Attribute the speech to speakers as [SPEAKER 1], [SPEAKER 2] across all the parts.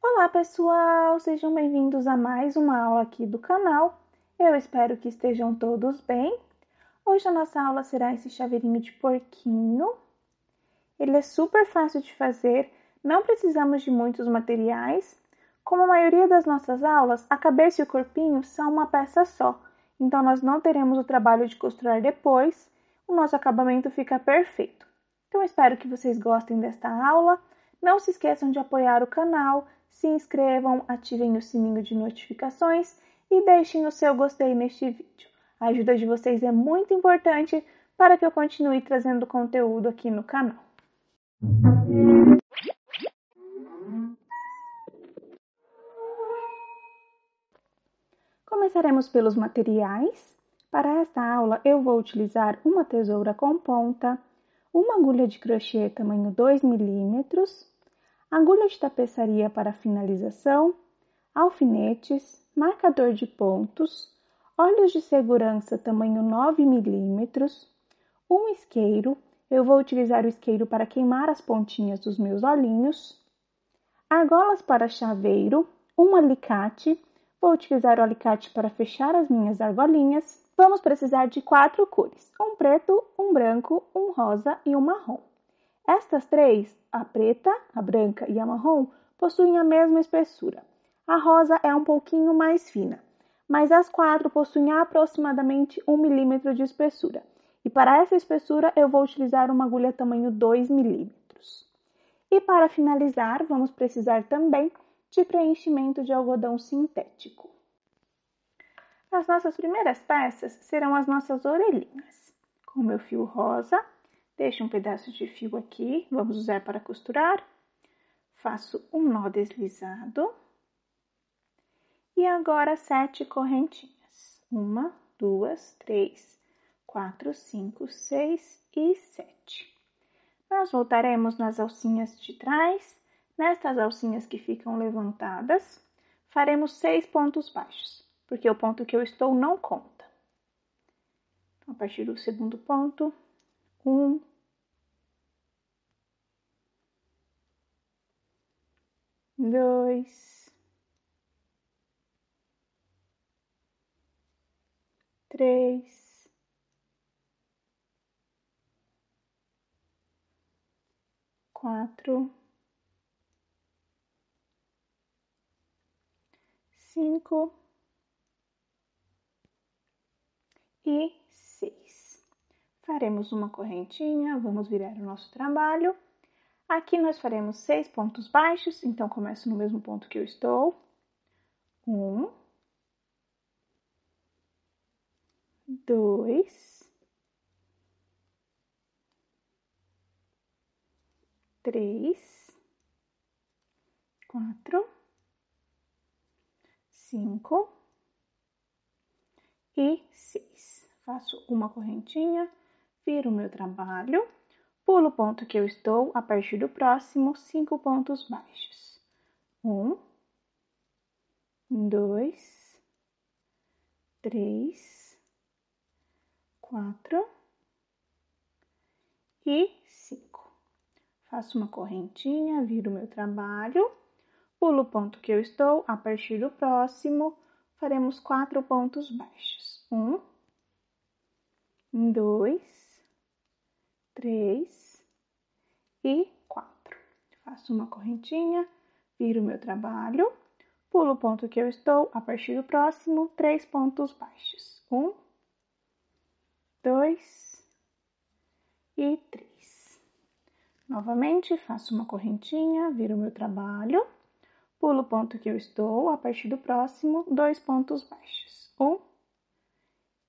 [SPEAKER 1] Olá pessoal, sejam bem-vindos a mais uma aula aqui do canal. Eu espero que estejam todos bem. Hoje a nossa aula será esse chaveirinho de porquinho. Ele é super fácil de fazer, não precisamos de muitos materiais. Como a maioria das nossas aulas, a cabeça e o corpinho são uma peça só, então nós não teremos o trabalho de costurar depois, o nosso acabamento fica perfeito. Então espero que vocês gostem desta aula. Não se esqueçam de apoiar o canal, se inscrevam, ativem o sininho de notificações e deixem o seu gostei neste vídeo. A ajuda de vocês é muito importante para que eu continue trazendo conteúdo aqui no canal. Começaremos pelos materiais. Para esta aula eu vou utilizar uma tesoura com ponta, uma agulha de crochê tamanho 2 milímetros, agulha de tapeçaria para finalização, alfinetes, marcador de pontos, olhos de segurança tamanho 9 milímetros, um isqueiro, eu vou utilizar o isqueiro para queimar as pontinhas dos meus olhinhos, argolas para chaveiro, um alicate, vou utilizar o alicate para fechar as minhas argolinhas. Vamos precisar de 4 cores, um preto, um branco, um rosa e um marrom. Estas três, a preta, a branca e a marrom, possuem a mesma espessura. A rosa é um pouquinho mais fina, mas as 4 possuem aproximadamente 1 milímetro de espessura. E para essa espessura eu vou utilizar uma agulha tamanho 2 milímetros. E para finalizar, vamos precisar também de preenchimento de algodão sintético. As nossas primeiras peças serão as nossas orelhinhas. Com o meu fio rosa, deixo um pedaço de fio aqui, vamos usar para costurar. Faço um nó deslizado. E agora 7 correntinhas. 1, 2, 3, 4, 5, 6 e 7. Nós voltaremos nas alcinhas de trás. Nestas alcinhas que ficam levantadas, faremos 6 pontos baixos, porque o ponto que eu estou não conta. Então, a partir do segundo ponto, 1, 2, 3, 4, 5 e 6. Faremos uma correntinha, vamos virar o nosso trabalho. Aqui nós faremos 6 pontos baixos, então começo no mesmo ponto que eu estou. 1, 2, 3, 4, 5 e 6. Faço uma correntinha, viro o meu trabalho, pulo o ponto que eu estou, a partir do próximo, 5 pontos baixos. 1, 2, 3, 4 e 5. Faço uma correntinha, viro o meu trabalho, pulo o ponto que eu estou, a partir do próximo, faremos 4 pontos baixos. 1, 2, 3 e 4. Faço uma correntinha, viro o meu trabalho, pulo o ponto que eu estou, a partir do próximo, 3 pontos baixos. 1, 2 e 3. Novamente, faço uma correntinha, viro o meu trabalho, pulo o ponto que eu estou, a partir do próximo, 2 pontos baixos. 1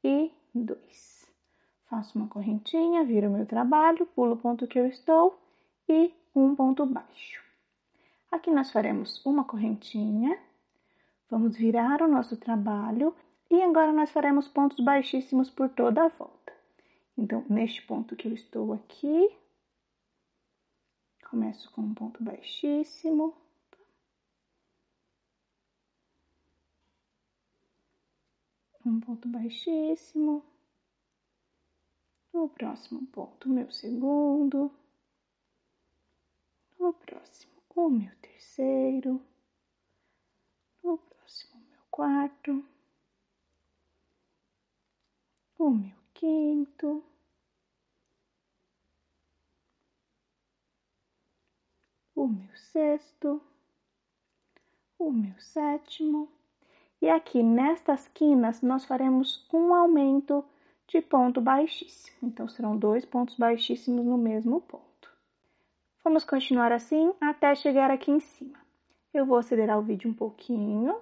[SPEAKER 1] e 2. Faço uma correntinha, viro o meu trabalho, pulo o ponto que eu estou e 1 ponto baixo. Aqui nós faremos uma correntinha, vamos virar o nosso trabalho e agora nós faremos pontos baixíssimos por toda a volta. Então, neste ponto que eu estou aqui, começo com um ponto baixíssimo. Um ponto baixíssimo. No próximo ponto, o meu segundo. No próximo, o meu terceiro. quarto, o meu quinto, o meu sexto, o meu sétimo. E aqui nestas quinas nós faremos um aumento de ponto baixíssimo. Então, serão 2 pontos baixíssimos no mesmo ponto. Vamos continuar assim até chegar aqui em cima. Eu vou acelerar o vídeo um pouquinho.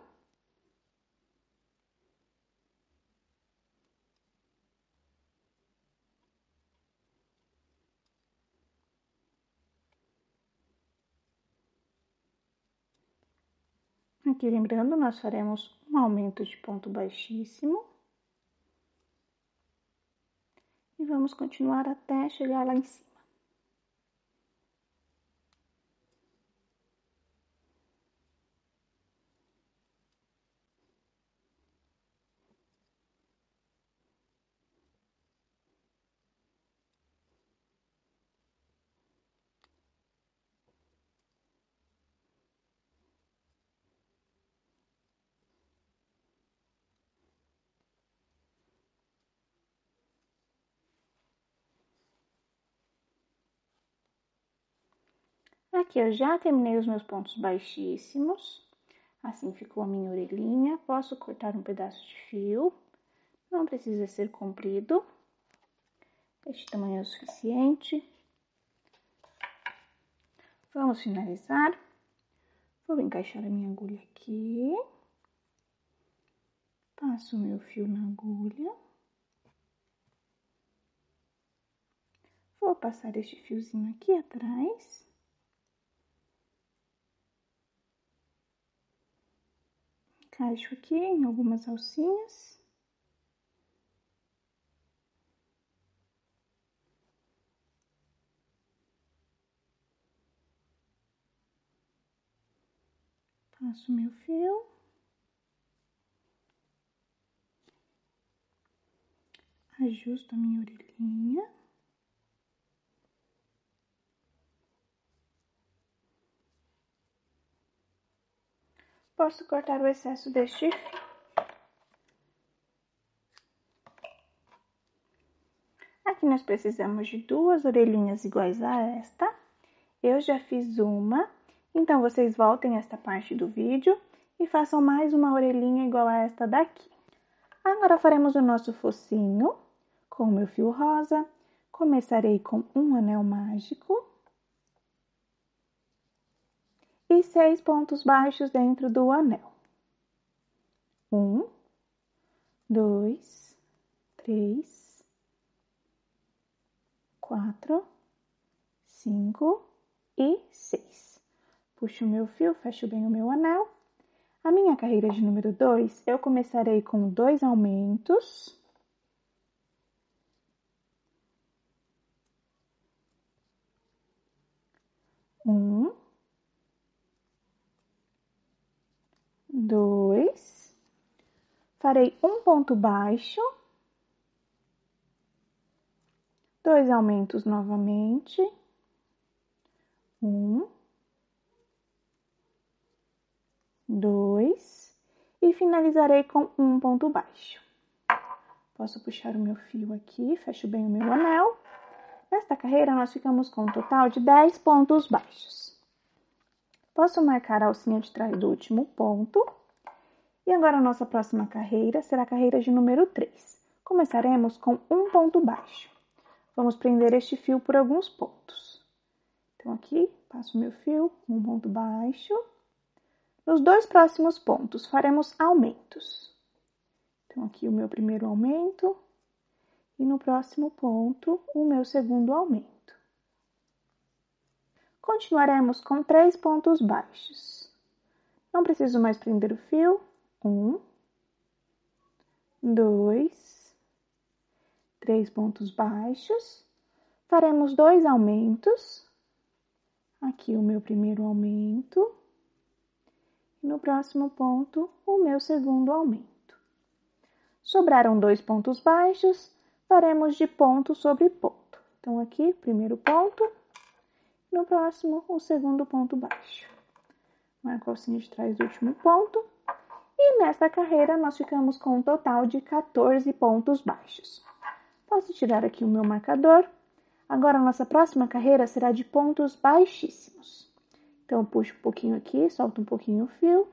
[SPEAKER 1] Aqui, lembrando, nós faremos um aumento de ponto baixíssimo. E vamos continuar até chegar lá em cima. Aqui eu já terminei os meus pontos baixíssimos. Assim ficou a minha orelhinha. Posso cortar um pedaço de fio. Não precisa ser comprido. Este tamanho é o suficiente. Vamos finalizar. Vou encaixar a minha agulha aqui. Passo o meu fio na agulha. Vou passar este fiozinho aqui atrás. Encaixo aqui em algumas alcinhas. Passo o meu fio. Ajusto a minha orelhinha. Posso cortar o excesso deste fio. Aqui nós precisamos de 2 orelhinhas iguais a esta. Eu já fiz uma, então vocês voltem esta parte do vídeo e façam mais uma orelhinha igual a esta daqui. Agora faremos o nosso focinho com o meu fio rosa. Começarei com um anel mágico e 6 pontos baixos dentro do anel. 1, 2, 3, 4, 5 e 6. Puxo o meu fio, fecho bem o meu anel. A minha carreira de número 2, eu começarei com 2 aumentos. Um, 2. Farei um ponto baixo. 2 aumentos novamente. 1, 2. E finalizarei com um ponto baixo. Posso puxar o meu fio aqui, fecho bem o meu anel. Nesta carreira, nós ficamos com um total de 10 pontos baixos. Posso marcar a alcinha de trás do último ponto. E agora a nossa próxima carreira será a carreira de número 3. Começaremos com um ponto baixo. Vamos prender este fio por alguns pontos. Então, aqui, passo o meu fio, um ponto baixo. Nos 2 próximos pontos, faremos aumentos. Então, aqui o meu primeiro aumento. E no próximo ponto, o meu segundo aumento. Continuaremos com 3 pontos baixos. Não preciso mais prender o fio. 1, 2, 3 pontos baixos. Faremos 2 aumentos. Aqui o meu primeiro aumento. E no próximo ponto, o meu segundo aumento. Sobraram 2 pontos baixos, faremos de ponto sobre ponto. Então, aqui, primeiro ponto. No próximo, o segundo ponto baixo. Marco a alcinha de trás do último ponto. E E nesta carreira, nós ficamos com um total de 14 pontos baixos. Posso tirar aqui o meu marcador. Agora, a nossa próxima carreira será de pontos baixíssimos. Então, eu puxo um pouquinho aqui, solto um pouquinho o fio.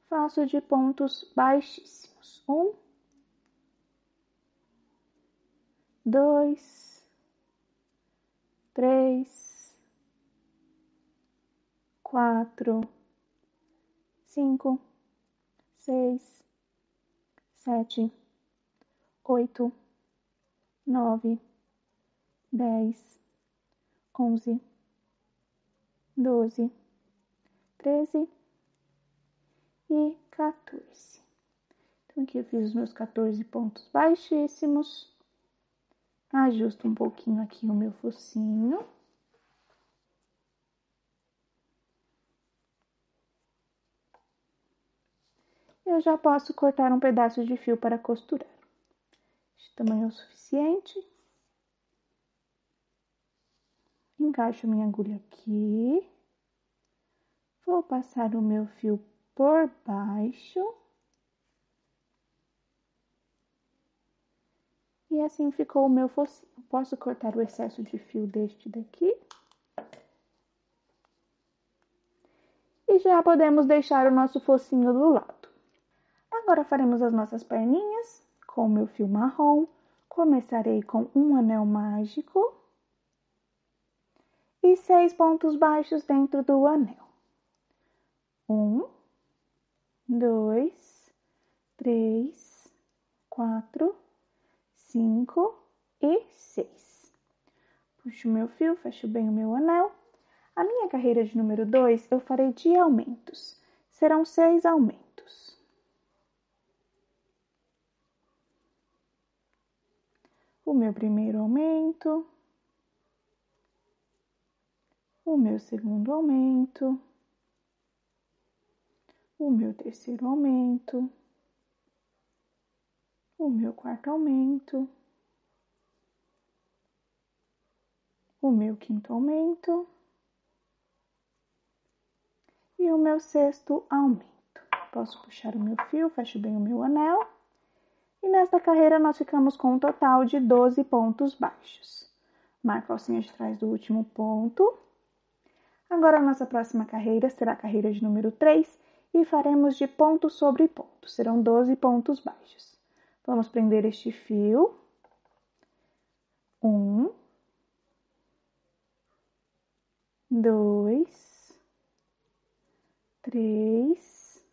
[SPEAKER 1] Faço de pontos baixíssimos. 1, 2, 3, 4, 5, 6, 7, 8, 9, 10, 11, 12, 13 e 14. Então, aqui eu fiz os meus 14 pontos baixíssimos. Ajusto um pouquinho aqui o meu focinho. Eu já posso cortar um pedaço de fio para costurar. Este tamanho é o suficiente. Encaixo minha agulha aqui. Vou passar o meu fio por baixo. E assim ficou o meu focinho. Posso cortar o excesso de fio deste daqui. E já podemos deixar o nosso focinho do lado. Agora faremos as nossas perninhas com o meu fio marrom. Começarei com um anel mágico. E 6 pontos baixos dentro do anel. 1, 2, 3, 4, 5 e 6. Puxo o meu fio, fecho bem o meu anel. A minha carreira de número 2 eu farei de aumentos. Serão 6 aumentos. O meu primeiro aumento. O meu segundo aumento. O meu terceiro aumento. O meu quarto aumento. O meu quinto aumento. E o meu sexto aumento. Posso puxar o meu fio, fecho bem o meu anel. E nesta carreira nós ficamos com um total de 12 pontos baixos. Marco a alcinha de trás do último ponto. Agora a nossa próxima carreira será a carreira de número 3 e faremos de ponto sobre ponto. Serão 12 pontos baixos. Vamos prender este fio. 1, 2, 3,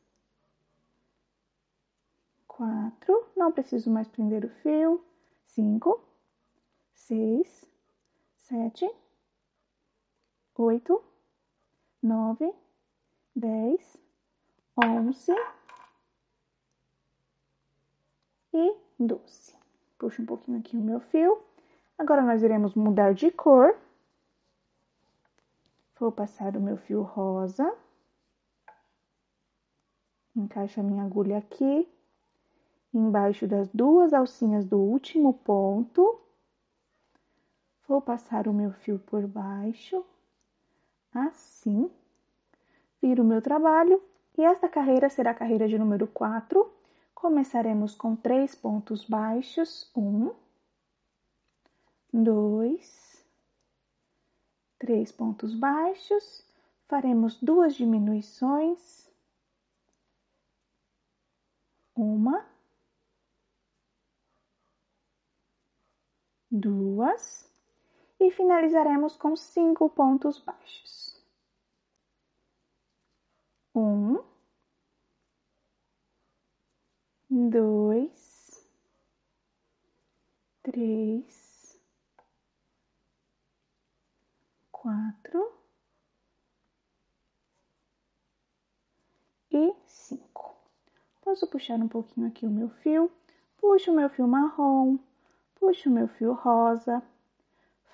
[SPEAKER 1] 4, não preciso mais prender o fio, 5, 6, 7, 8, 9, 10, 11 e 12. Puxo um pouquinho aqui o meu fio. Agora nós iremos mudar de cor. Vou passar o meu fio rosa. Encaixo a minha agulha aqui, embaixo das duas alcinhas do último ponto. Vou passar o meu fio por baixo, assim. Viro o meu trabalho e esta carreira será a carreira de número 4. Começaremos com 3 pontos baixos. 1, 2, 3 pontos baixos. Faremos 2 diminuições. 1, 2 e finalizaremos com 5 pontos baixos. 1, 2, 3, 4 e 5. Posso puxar um pouquinho aqui o meu fio, puxo o meu fio marrom, puxo o meu fio rosa,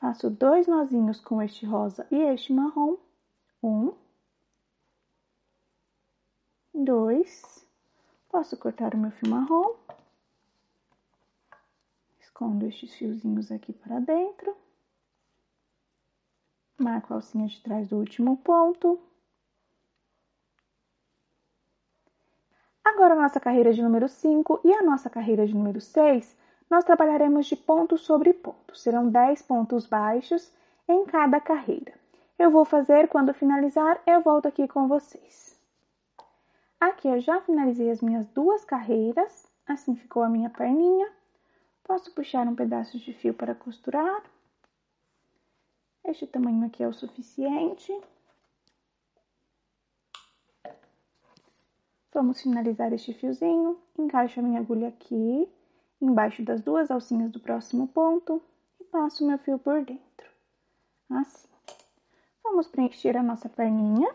[SPEAKER 1] faço 2 nozinhos com este rosa e este marrom. 1, 2, posso cortar o meu fio marrom, escondo estes fiozinhos aqui para dentro, marco a alcinha de trás do último ponto. Agora, a nossa carreira de número 5 e a nossa carreira de número 6, nós trabalharemos de ponto sobre ponto. Serão 10 pontos baixos em cada carreira. Eu vou fazer, quando finalizar, eu volto aqui com vocês. Aqui eu já finalizei as minhas 2 carreiras, assim ficou a minha perninha. Posso puxar um pedaço de fio para costurar. Este tamanho aqui é o suficiente. Vamos finalizar este fiozinho. Encaixo a minha agulha aqui, embaixo das 2 alcinhas do próximo ponto e passo meu fio por dentro. Assim. Vamos preencher a nossa perninha.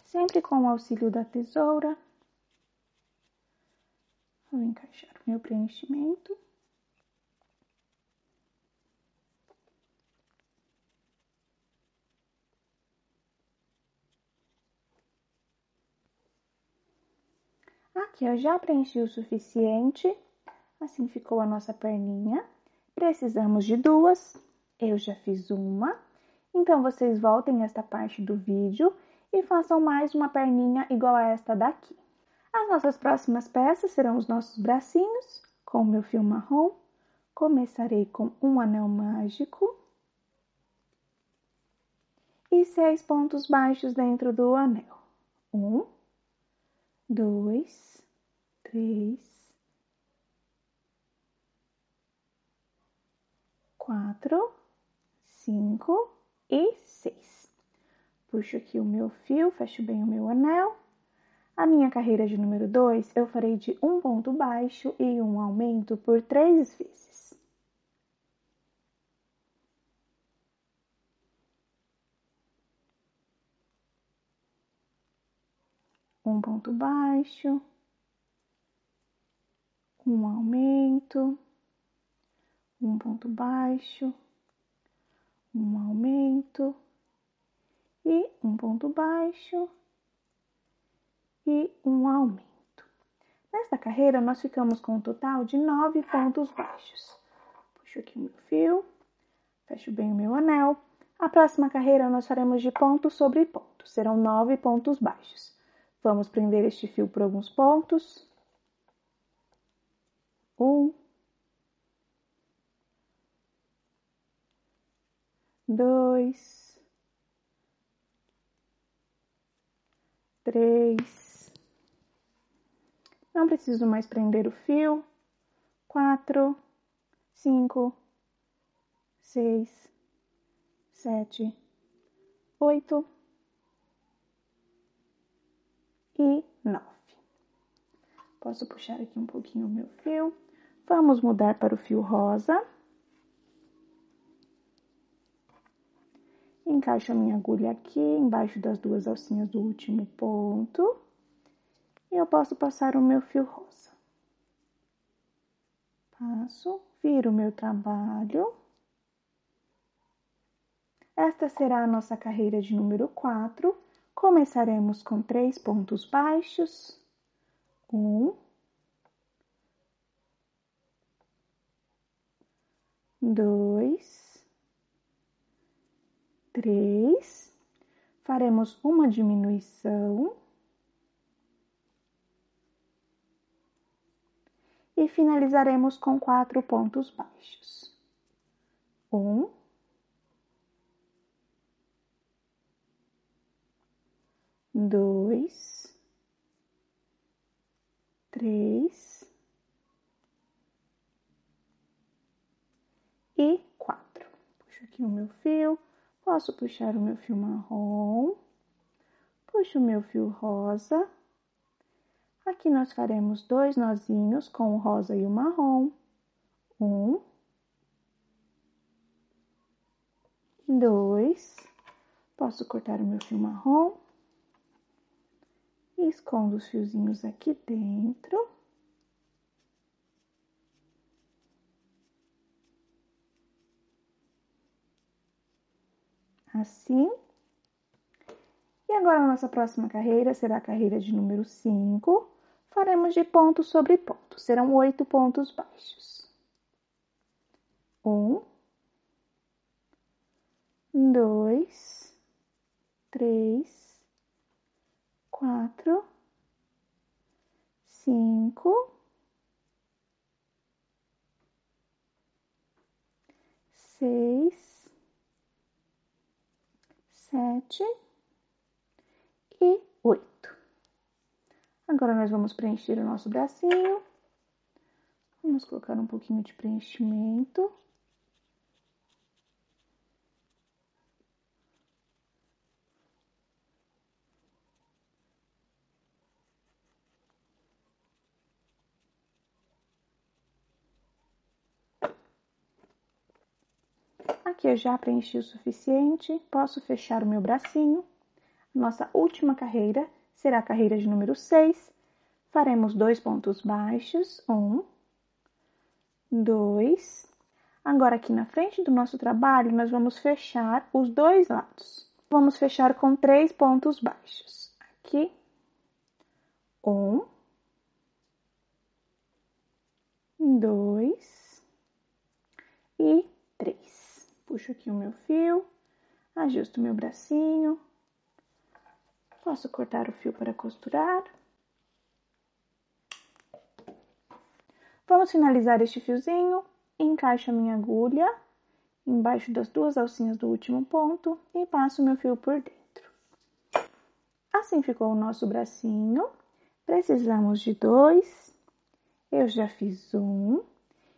[SPEAKER 1] Sempre com o auxílio da tesoura. Vou encaixar o meu preenchimento. Aqui eu já preenchi o suficiente. Assim ficou a nossa perninha. Precisamos de 2. Eu já fiz uma. Então, vocês voltem esta parte do vídeo e façam mais uma perninha igual a esta daqui. As nossas próximas peças serão os nossos bracinhos, com o meu fio marrom. Começarei com um anel mágico e 6 pontos baixos dentro do anel. 1, 2, 3, 4, 5 e 6. Puxo aqui o meu fio, fecho bem o meu anel. A minha carreira de número 2, eu farei de um ponto baixo e um aumento por 3 vezes. Um ponto baixo, um aumento, um ponto baixo, um aumento e um ponto baixo e um aumento. Nesta carreira, nós ficamos com um total de 9 pontos baixos. Puxo aqui o meu fio, fecho bem o meu anel. A próxima carreira, nós faremos de ponto sobre ponto. Serão 9 pontos baixos. Vamos prender este fio por alguns pontos. 1, 2, 3. Não preciso mais prender o fio. 4, 5, 6, 7, 8 e 9. Posso puxar aqui um pouquinho o meu fio. Vamos mudar para o fio rosa. Encaixo a minha agulha aqui, embaixo das 2 alcinhas do último ponto. E eu posso passar o meu fio rosa. Passo, viro o meu trabalho. Esta será a nossa carreira de número 4. Começaremos com 3 pontos baixos. 1, 2, 3. Faremos uma diminuição. E finalizaremos com 4 pontos baixos. 1, 2, 3 e 4. Puxo aqui o meu fio, posso puxar o meu fio marrom, puxo o meu fio rosa. Aqui nós faremos 2 nozinhos com o rosa e o marrom. 1, 2. Posso cortar o meu fio marrom. E escondo os fiozinhos aqui dentro. Assim. E agora a nossa próxima carreira será a carreira de número 5. Faremos de ponto sobre ponto. Serão 8 pontos baixos. 1, 2, 3, 4, 5, 6, 7 e 8. Agora, nós vamos preencher o nosso bracinho. Vamos colocar um pouquinho de preenchimento. Aqui eu já preenchi o suficiente, posso fechar o meu bracinho. Nossa última carreira será a carreira de número 6. Faremos 2 pontos baixos, 1, 2. Agora, aqui na frente do nosso trabalho, nós vamos fechar os dois lados. Vamos fechar com 3 pontos baixos. Aqui, 1, 2 e 3. Puxo aqui o meu fio, ajusto o meu bracinho. Posso cortar o fio para costurar. Vamos finalizar este fiozinho. Encaixo a minha agulha embaixo das 2 alcinhas do último ponto e passo o meu fio por dentro. Assim ficou o nosso bracinho. Precisamos de 2. Eu já fiz 1.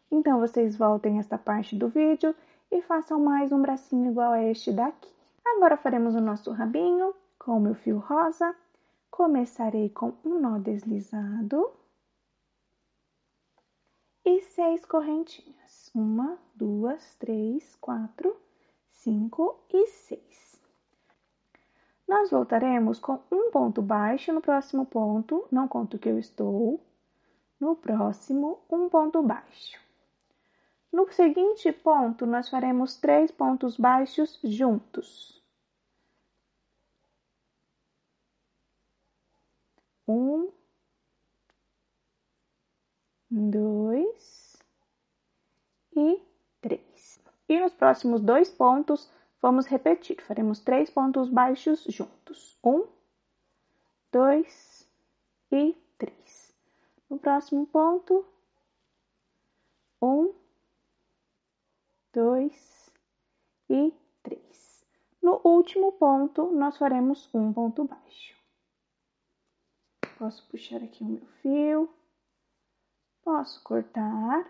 [SPEAKER 1] Então, vocês voltem esta parte do vídeo e façam mais um bracinho igual a este daqui. Agora, faremos o nosso rabinho com o meu fio rosa. Começarei com um nó deslizado e 6 correntinhas. 1, 2, 3, 4, 5 e 6. Nós voltaremos com um ponto baixo no próximo ponto, não conto que eu estou. No próximo, um ponto baixo. No seguinte ponto, nós faremos 3 pontos baixos juntos. 1, 2 e 3. E nos próximos 2 pontos, vamos repetir. Faremos 3 pontos baixos juntos. 1, 2 e 3. No próximo ponto, 1, 2 e 3. No último ponto, nós faremos um ponto baixo. Posso puxar aqui o meu fio. Posso cortar.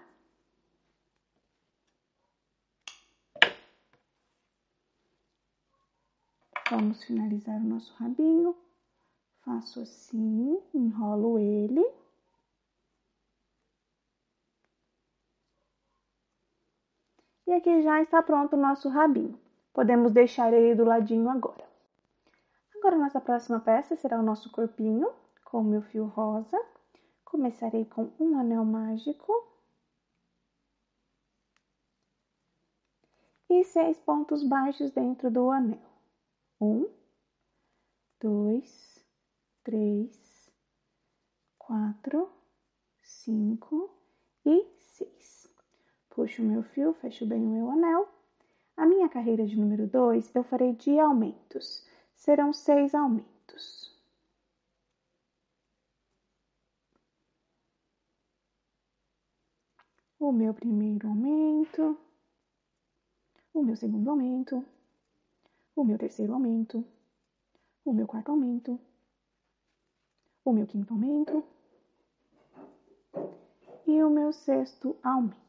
[SPEAKER 1] Vamos finalizar o nosso rabinho. Faço assim, enrolo ele. E aqui já está pronto o nosso rabinho. Podemos deixar ele do ladinho agora. Agora, nossa próxima peça será o nosso corpinho, com o meu fio rosa. Começarei com um anel mágico. E 6 pontos baixos dentro do anel. 1, 2, 3, 4, 5 e 6. Puxo o meu fio, fecho bem o meu anel. A minha carreira de número 2, eu farei de aumentos. Serão 6 aumentos. O meu primeiro aumento, o meu segundo aumento, o meu terceiro aumento, o meu quarto aumento, o meu quinto aumento e o meu sexto aumento.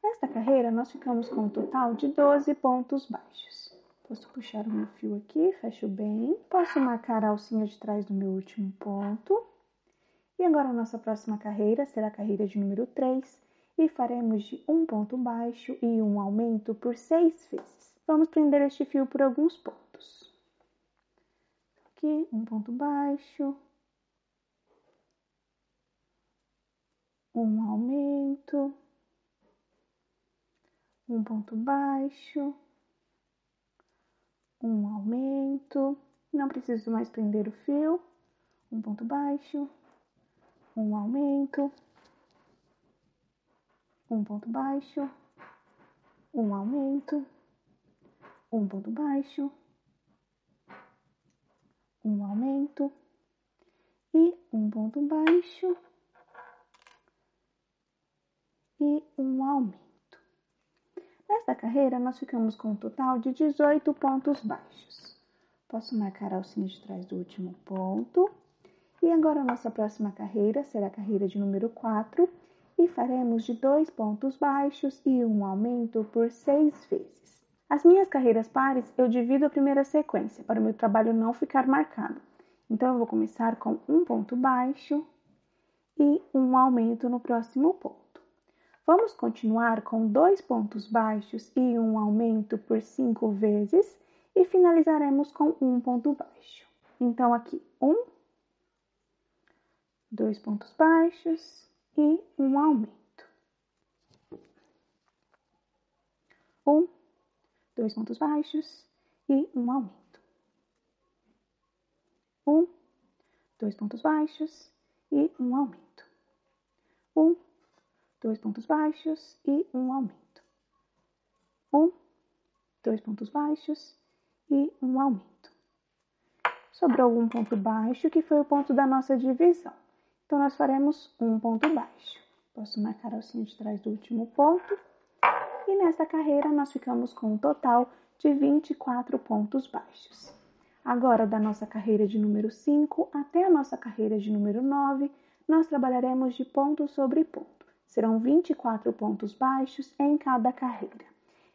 [SPEAKER 1] Nesta carreira, nós ficamos com um total de 12 pontos baixos. Posso puxar o meu fio aqui, fecho bem. Posso marcar a alcinha de trás do meu último ponto. E agora, a nossa próxima carreira será a carreira de número 3. E faremos de um ponto baixo e um aumento por 6 vezes. Vamos prender este fio por alguns pontos. Aqui, um ponto baixo. Um aumento. Um ponto baixo, um aumento, não preciso mais prender o fio, um ponto baixo, um aumento, um ponto baixo, um aumento, um ponto baixo, um aumento, um ponto baixo e um aumento. Nesta carreira, nós ficamos com um total de 18 pontos baixos. Posso marcar a alcinha de trás do último ponto. E agora a nossa próxima carreira será a carreira de número 4 e faremos de 2 pontos baixos e um aumento por 6 vezes. As minhas carreiras pares eu divido a primeira sequência para o meu trabalho não ficar marcado. Então eu vou começar com um ponto baixo e um aumento no próximo ponto. Vamos continuar com 2 pontos baixos e um aumento por 5 vezes e finalizaremos com um ponto baixo. Então, aqui, 2 pontos baixos e um aumento. 2 pontos baixos e um aumento. 2 pontos baixos e um aumento. 2 pontos baixos e um aumento. 2 pontos baixos e um aumento. Sobrou um ponto baixo, que foi o ponto da nossa divisão. Então, nós faremos um ponto baixo. Posso marcar a alcinha de trás do último ponto. E nesta carreira, nós ficamos com um total de 24 pontos baixos. Agora, da nossa carreira de número 5 até a nossa carreira de número 9, nós trabalharemos de ponto sobre ponto. Serão 24 pontos baixos em cada carreira.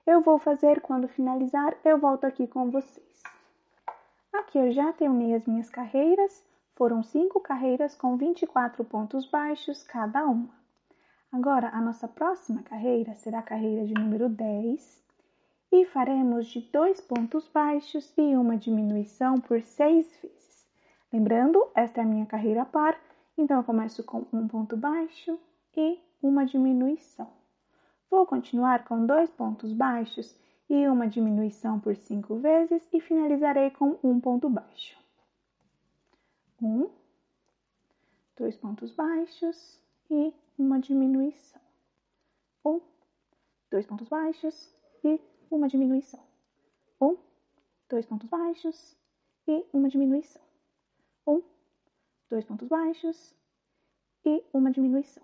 [SPEAKER 1] Eu vou fazer, quando finalizar, eu volto aqui com vocês. Aqui eu já terminei as minhas carreiras. Foram 5 carreiras com 24 pontos baixos cada uma. Agora, a nossa próxima carreira será a carreira de número 10 e faremos de 2 pontos baixos e uma diminuição por 6 vezes. Lembrando, esta é a minha carreira par, então eu começo com um ponto baixo e uma diminuição. Vou continuar com 2 pontos baixos e uma diminuição por 5 vezes e finalizarei com um ponto baixo. 2 pontos baixos e uma diminuição. 2 pontos baixos e uma diminuição. 2 pontos baixos e uma diminuição. 2 pontos baixos e uma diminuição.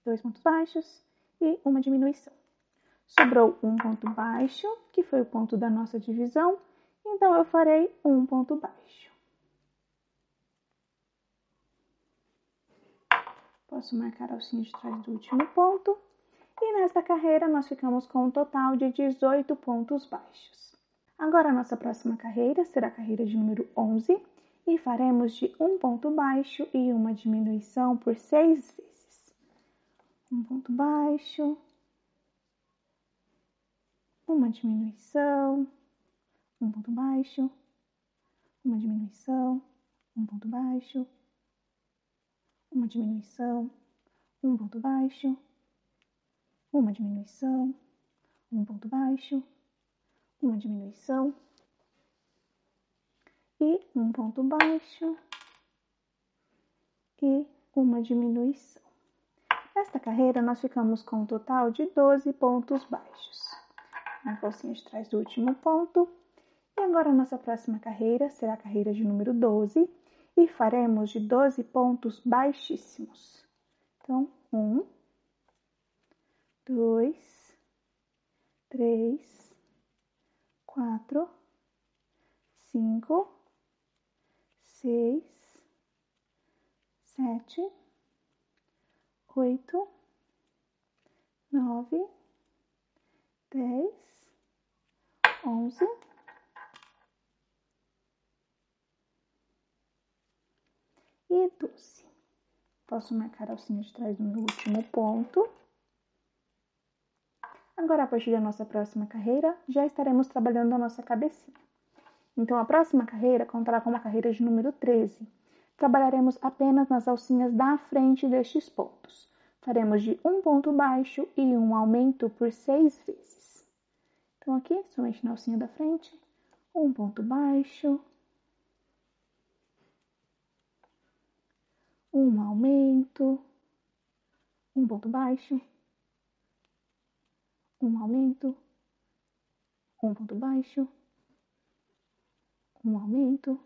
[SPEAKER 1] 2 pontos baixos e uma diminuição. Sobrou um ponto baixo, que foi o ponto da nossa divisão, então eu farei um ponto baixo. Posso marcar a alcinha de trás do último ponto. E nesta carreira, nós ficamos com um total de 18 pontos baixos. Agora, a nossa próxima carreira será a carreira de número 11 e faremos de um ponto baixo e uma diminuição por 6 vezes. Um ponto baixo, uma diminuição, um ponto baixo, uma diminuição, um ponto baixo, uma diminuição, um ponto baixo, uma diminuição, um ponto baixo, uma diminuição e um ponto baixo e uma diminuição. Nesta carreira, nós ficamos com um total de 12 pontos baixos. Na alcinha de trás do último ponto. E agora a nossa próxima carreira será a carreira de número 12 e faremos de 12 pontos baixíssimos. Então, 2, 3, 4, 5, 6, 7, 8, 9, 10, 11 e 12. Posso marcar a alcinha de trás no último ponto. Agora, a partir da nossa próxima carreira, já estaremos trabalhando a nossa cabecinha. Então, a próxima carreira contará com uma carreira de número 13. Trabalharemos apenas nas alcinhas da frente destes pontos. Faremos de um ponto baixo e um aumento por 6 vezes. Então, aqui, somente na alcinha da frente, um ponto baixo, um aumento, um ponto baixo, um aumento, um ponto baixo, um aumento,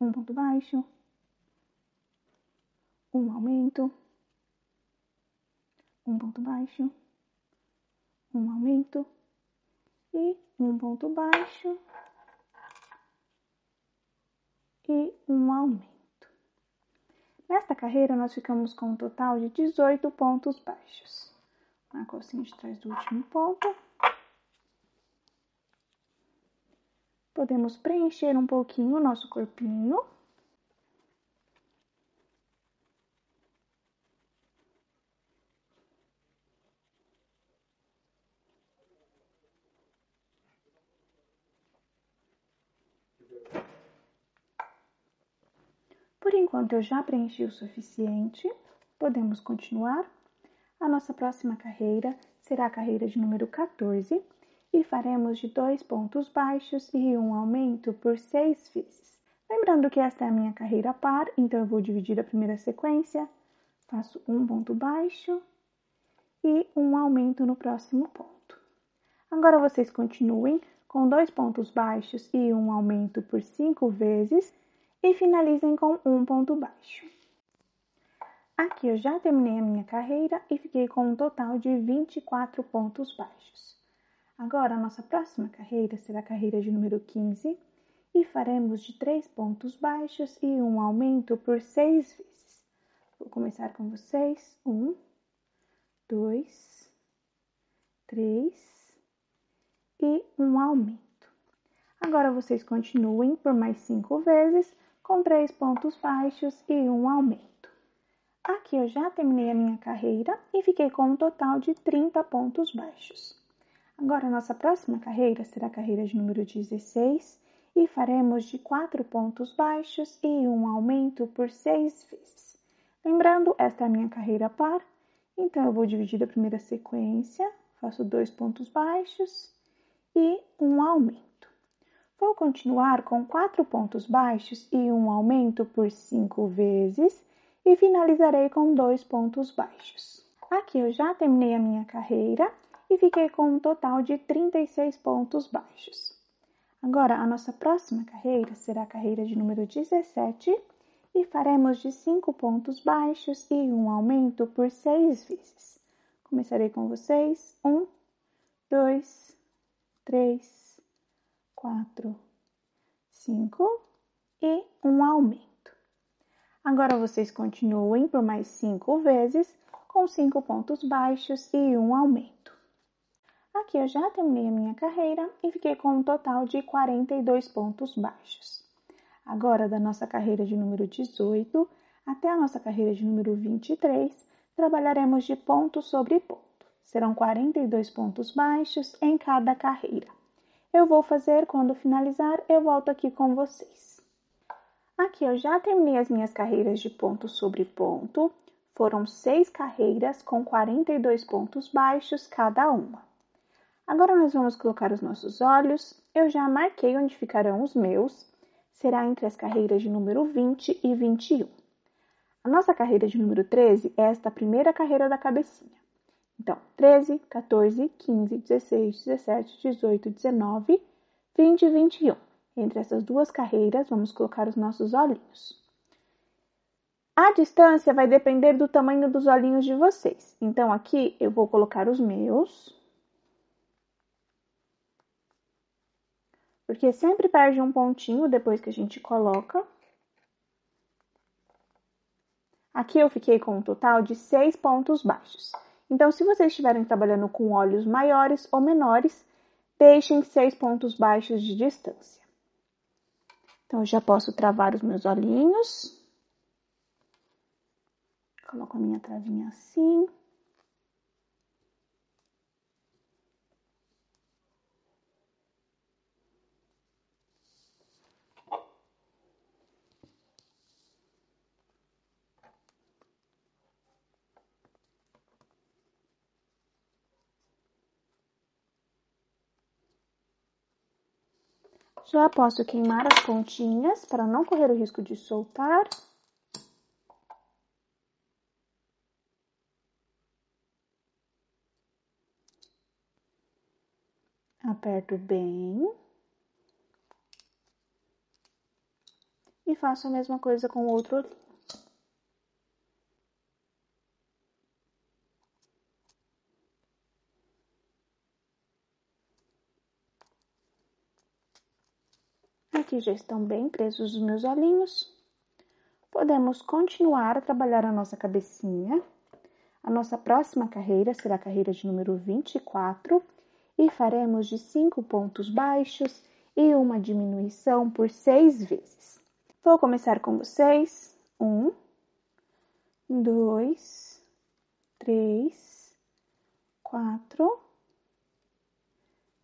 [SPEAKER 1] um ponto baixo, um aumento, um ponto baixo, um aumento e um ponto baixo e um aumento. Nesta carreira, nós ficamos com um total de 18 pontos baixos. Marco assim de trás do último ponto. Podemos preencher um pouquinho o nosso corpinho. Por enquanto, eu já preenchi o suficiente. Podemos continuar. A nossa próxima carreira será a carreira de número 14 e faremos de 2 pontos baixos e um aumento por 6 vezes. Lembrando que esta é a minha carreira par, então eu vou dividir a primeira sequência, faço um ponto baixo e um aumento no próximo ponto. Agora vocês continuem com 2 pontos baixos e um aumento por 5 vezes e finalizem com um ponto baixo. Aqui eu já terminei a minha carreira e fiquei com um total de 24 pontos baixos. Agora, a nossa próxima carreira será a carreira de número 15 e faremos de 3 pontos baixos e um aumento por 6 vezes. Vou começar com vocês. 1, 2, 3 e um aumento. Agora, vocês continuem por mais 5 vezes com 3 pontos baixos e um aumento. Aqui eu já terminei a minha carreira e fiquei com um total de 30 pontos baixos. Agora, a nossa próxima carreira será a carreira de número 16 e faremos de 4 pontos baixos e um aumento por 6 vezes. Lembrando, esta é a minha carreira par, então eu vou dividir a primeira sequência, faço 2 pontos baixos e um aumento. Vou continuar com 4 pontos baixos e um aumento por 5 vezes e finalizarei com 2 pontos baixos. Aqui eu já terminei a minha carreira e fiquei com um total de 36 pontos baixos. Agora, a nossa próxima carreira será a carreira de número 17 e faremos de 5 pontos baixos e um aumento por 6 vezes. Começarei com vocês. 1, 2, 3, 4, 5 e um aumento. Agora, vocês continuem por mais 5 vezes, com 5 pontos baixos e um aumento. Aqui eu já terminei a minha carreira e fiquei com um total de 42 pontos baixos. Agora, da nossa carreira de número 18 até a nossa carreira de número 23, trabalharemos de ponto sobre ponto. Serão 42 pontos baixos em cada carreira. Eu vou fazer, quando finalizar, eu volto aqui com vocês. Aqui eu já terminei as minhas carreiras de ponto sobre ponto. Foram 6 carreiras com 42 pontos baixos cada uma. Agora nós vamos colocar os nossos olhos. Eu já marquei onde ficarão os meus. Será entre as carreiras de número 20 e 21. A nossa carreira de número 13 é esta primeira carreira da cabecinha. Então, 13, 14, 15, 16, 17, 18, 19, 20 e 21. Entre essas duas carreiras, vamos colocar os nossos olhinhos. A distância vai depender do tamanho dos olhinhos de vocês. Então, aqui eu vou colocar os meus. Porque sempre perde um pontinho depois que a gente coloca. Aqui eu fiquei com um total de 6 pontos baixos. Então, se vocês estiverem trabalhando com olhos maiores ou menores, deixem 6 pontos baixos de distância. Então, eu já posso travar os meus olhinhos. Coloco a minha travinha assim. Já posso queimar as pontinhas para não correr o risco de soltar. Aperto bem. e faço a mesma coisa com o outro olhinho. Aqui já estão bem presos os meus olhinhos. Podemos continuar a trabalhar a nossa cabecinha. A nossa próxima carreira será a carreira de número 24 e faremos de 5 pontos baixos e uma diminuição por 6 vezes. Vou começar com vocês. 1, 2, 3, 4,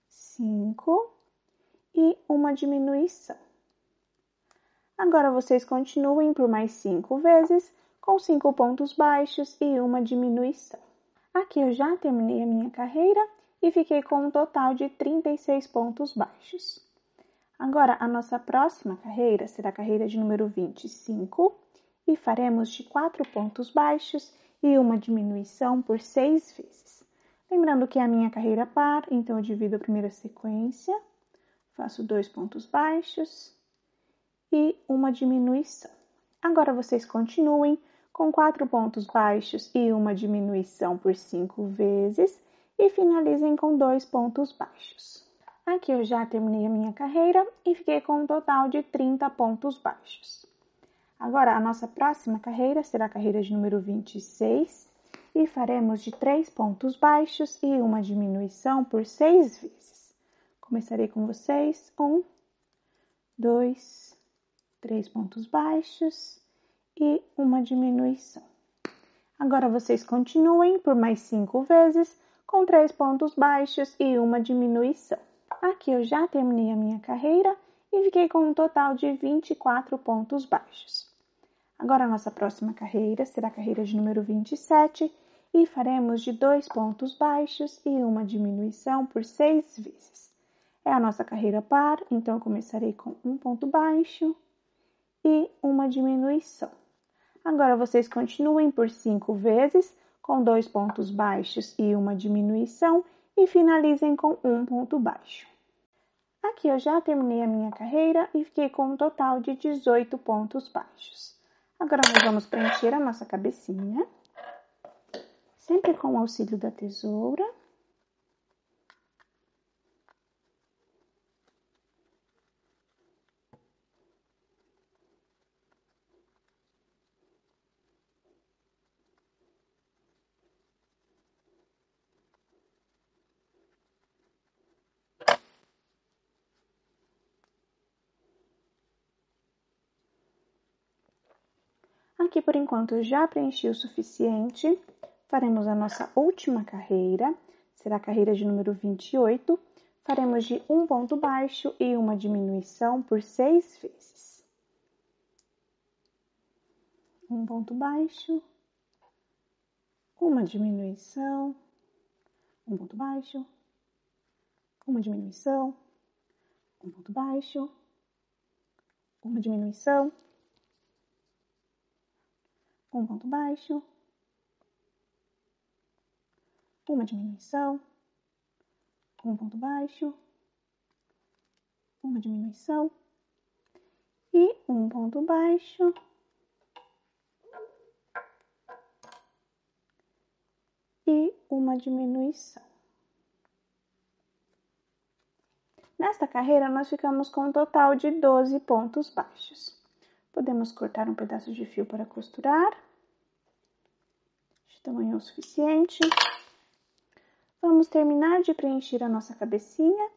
[SPEAKER 1] 5 e uma diminuição. Agora vocês continuem por mais 5 vezes, com 5 pontos baixos e uma diminuição. Aqui eu já terminei a minha carreira e fiquei com um total de 36 pontos baixos. Agora, a nossa próxima carreira será a carreira de número 25 e faremos de 4 pontos baixos e uma diminuição por 6 vezes. Lembrando que é a minha carreira par, então eu divido a primeira sequência, faço 2 pontos baixos e uma diminuição. Agora vocês continuem com 4 pontos baixos e uma diminuição por 5 vezes e finalizem com 2 pontos baixos. Aqui eu já terminei a minha carreira e fiquei com um total de 30 pontos baixos. Agora a nossa próxima carreira será a carreira de número 26 e faremos de 3 pontos baixos e uma diminuição por 6 vezes. Começarei com vocês. 1, 2, 3 pontos baixos e uma diminuição. Agora vocês continuem por mais 5 vezes com 3 pontos baixos e uma diminuição. Aqui eu já terminei a minha carreira e fiquei com um total de 24 pontos baixos. Agora a nossa próxima carreira será a carreira de número 27 e faremos de 2 pontos baixos e uma diminuição por 6 vezes. É a nossa carreira par, então eu começarei com um ponto baixo e uma diminuição. Agora vocês continuem por 5 vezes com 2 pontos baixos e uma diminuição e finalizem com um ponto baixo. Aqui eu já terminei a minha carreira e fiquei com um total de 18 pontos baixos. Agora nós vamos preencher a nossa cabecinha, sempre com o auxílio da tesoura. Aqui, por enquanto, eu já preenchi o suficiente. Faremos a nossa última carreira, será a carreira de número 28. Faremos de um ponto baixo e uma diminuição por 6 vezes. Um ponto baixo, uma diminuição, um ponto baixo, uma diminuição, um ponto baixo, uma diminuição, um ponto baixo, uma diminuição, um ponto baixo, uma diminuição e um ponto baixo e uma diminuição. Nesta carreira, nós ficamos com um total de 12 pontos baixos. Podemos cortar um pedaço de fio para costurar. De tamanho o suficiente. Vamos terminar de preencher a nossa cabecinha.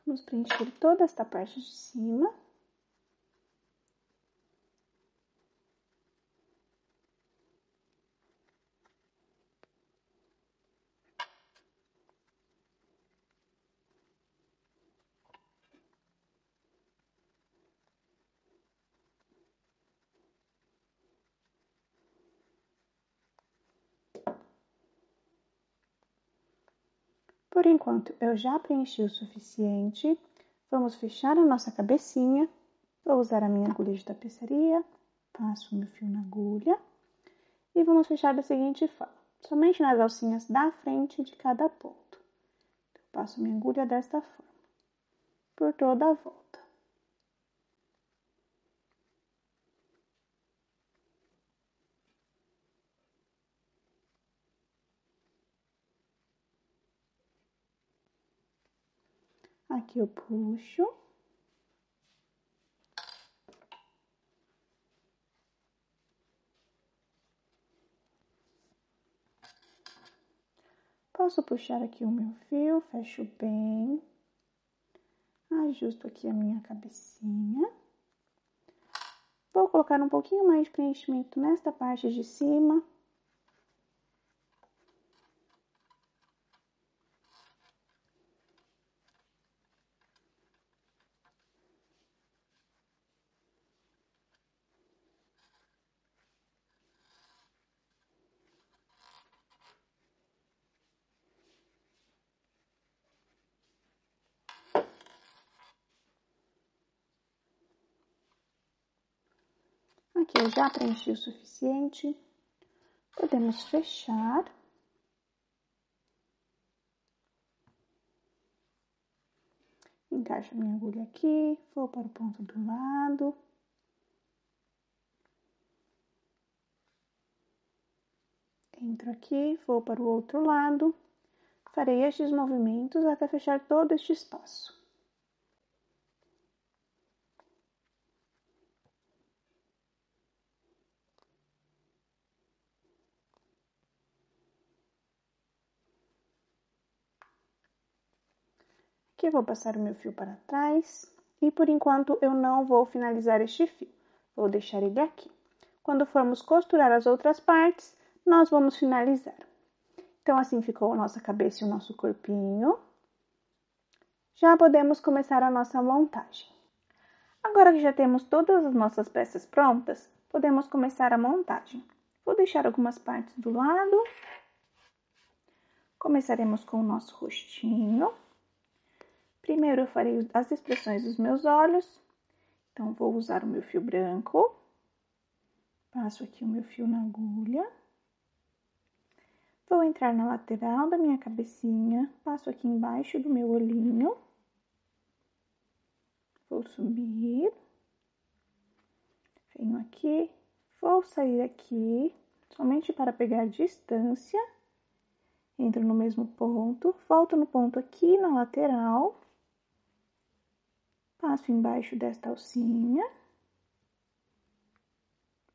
[SPEAKER 1] Vamos preencher toda esta parte de cima. Por enquanto, eu já preenchi o suficiente. Vamos fechar a nossa cabecinha. Vou usar a minha agulha de tapeçaria. Passo o meu fio na agulha. E vamos fechar da seguinte forma. Somente nas alcinhas da frente de cada ponto. Eu passo minha agulha desta forma. Por toda a volta. Aqui eu puxo. Posso puxar aqui o meu fio, fecho bem. Ajusto aqui a minha cabecinha. Vou colocar um pouquinho mais de preenchimento nesta parte de cima. Aqui eu já preenchi o suficiente. Podemos fechar. Encaixo a minha agulha aqui, vou para o ponto do lado. Entro aqui, vou para o outro lado. Farei estes movimentos até fechar todo este espaço. Aqui eu vou passar o meu fio para trás e por enquanto eu não vou finalizar este fio. Vou deixar ele aqui. Quando formos costurar as outras partes, nós vamos finalizar. Então, assim ficou a nossa cabeça e o nosso corpinho. Já podemos começar a nossa montagem. Agora que já temos todas as nossas peças prontas, podemos começar a montagem. Vou deixar algumas partes do lado. Começaremos com o nosso rostinho. Primeiro eu farei as expressões dos meus olhos. Então, vou usar o meu fio branco. Passo aqui o meu fio na agulha. Vou entrar na lateral da minha cabecinha. Passo aqui embaixo do meu olhinho. Vou subir. Venho aqui. Vou sair aqui, somente para pegar distância. Entro no mesmo ponto. Volto no ponto aqui na lateral. Passo embaixo desta alcinha.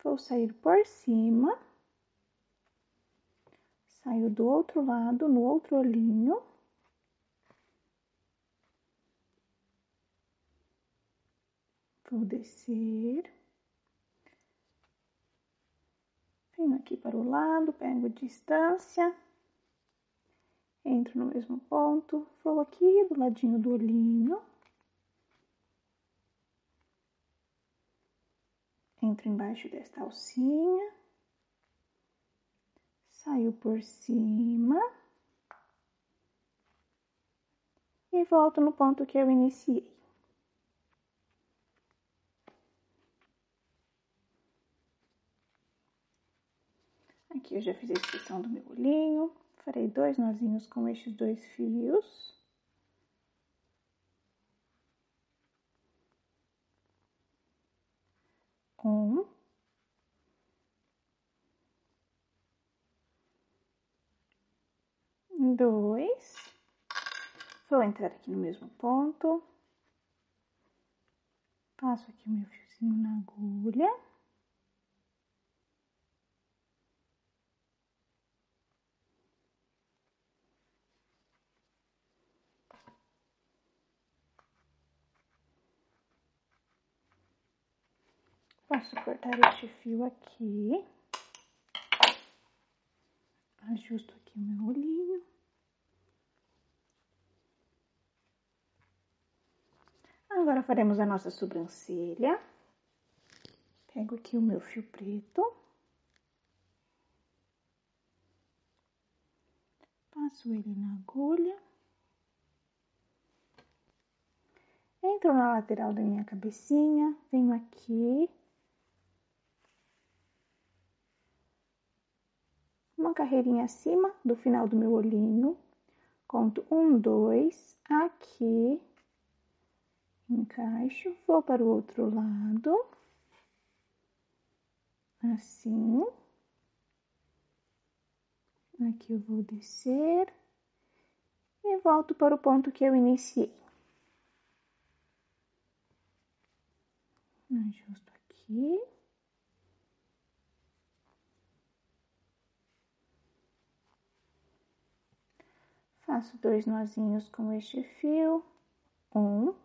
[SPEAKER 1] Vou sair por cima. Saio do outro lado, no outro olhinho. Vou descer. Venho aqui para o lado, pego distância. Entro no mesmo ponto. Vou aqui do ladinho do olhinho. Entro embaixo desta alcinha. Saio por cima. E volto no ponto que eu iniciei. Aqui eu já fiz a inscrição do meu olhinho. Farei 2 nozinhos com estes 2 fios. Um. 2. Vou entrar aqui no mesmo ponto. Passo aqui o meu fiozinho na agulha. Posso cortar este fio aqui. Ajusto aqui o meu olhinho. Agora faremos a nossa sobrancelha. Pego aqui o meu fio preto. Passo ele na agulha. Entro na lateral da minha cabecinha. Venho aqui. Uma carreirinha acima do final do meu olhinho. Conto 1, 2, aqui. Encaixo, vou para o outro lado. Assim. Aqui eu vou descer. E volto para o ponto que eu iniciei. Ajusto aqui. Faço 2 nozinhos com este fio. 1.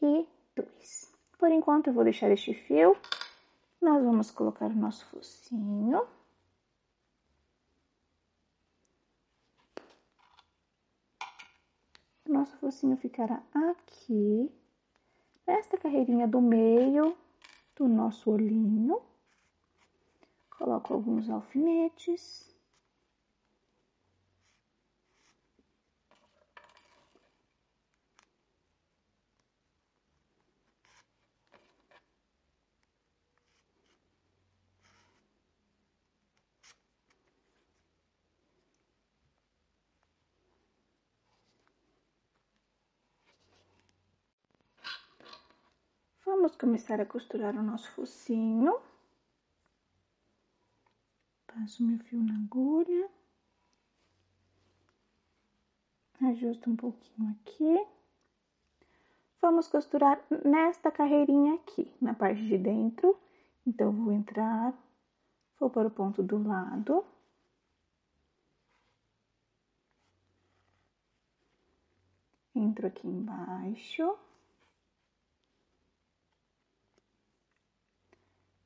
[SPEAKER 1] E 2. Por enquanto, eu vou deixar este fio. Nós vamos colocar o nosso focinho. O nosso focinho ficará aqui, nesta carreirinha do meio do nosso olhinho. Coloco alguns alfinetes. Vamos começar a costurar o nosso focinho. Passo meu fio na agulha. Ajusto um pouquinho aqui. Vamos costurar nesta carreirinha aqui, na parte de dentro. Então, vou entrar, vou para o ponto do lado. Entro aqui embaixo.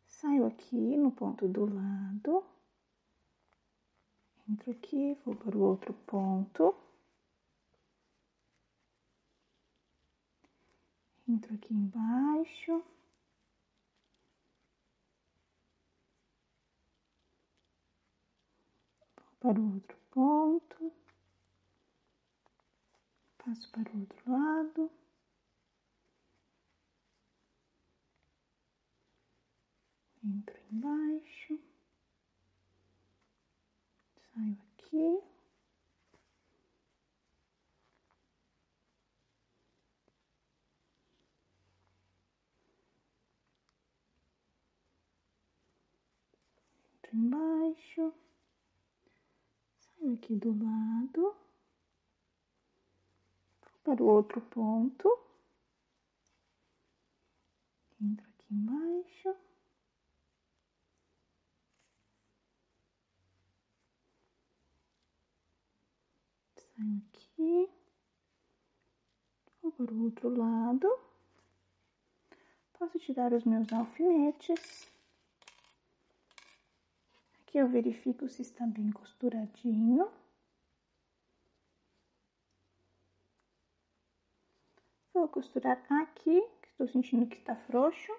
[SPEAKER 1] Saio aqui no ponto do lado. Entro aqui, vou para o outro ponto. Entro aqui embaixo. Vou para o outro ponto. Passo para o outro lado. Entro embaixo. Saio aqui. Entro embaixo. Saio aqui do lado. Vou para o outro ponto. Entro aqui embaixo. Saio aqui. Vou para o outro lado. Posso tirar os meus alfinetes. Aqui eu verifico se está bem costuradinho. Vou costurar aqui, que estou sentindo que está frouxo.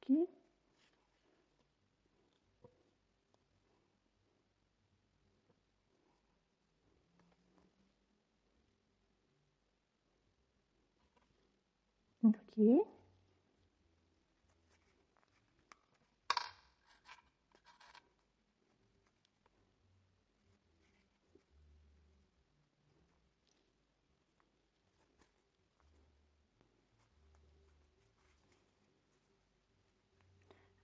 [SPEAKER 1] Aqui. Aqui.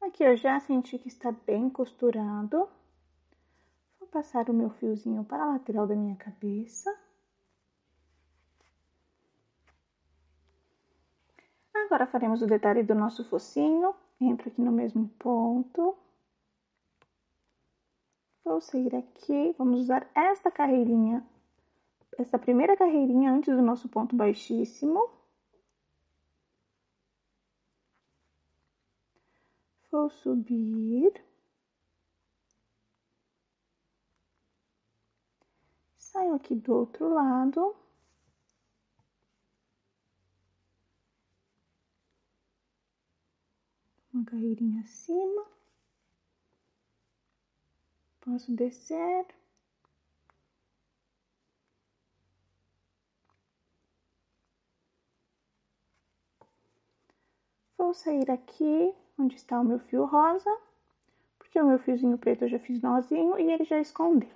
[SPEAKER 1] Aqui eu já senti que está bem costurado. Vou passar o meu fiozinho para a lateral da minha cabeça. Agora faremos o detalhe do nosso focinho. Entro aqui no mesmo ponto. Vou sair aqui, vamos usar esta carreirinha, essa primeira carreirinha antes do nosso ponto baixíssimo. Vou subir. Saio aqui do outro lado. Uma carreirinha acima. Posso descer. Vou sair aqui, onde está o meu fio rosa, porque o meu fiozinho preto eu já fiz nozinho e ele já escondeu.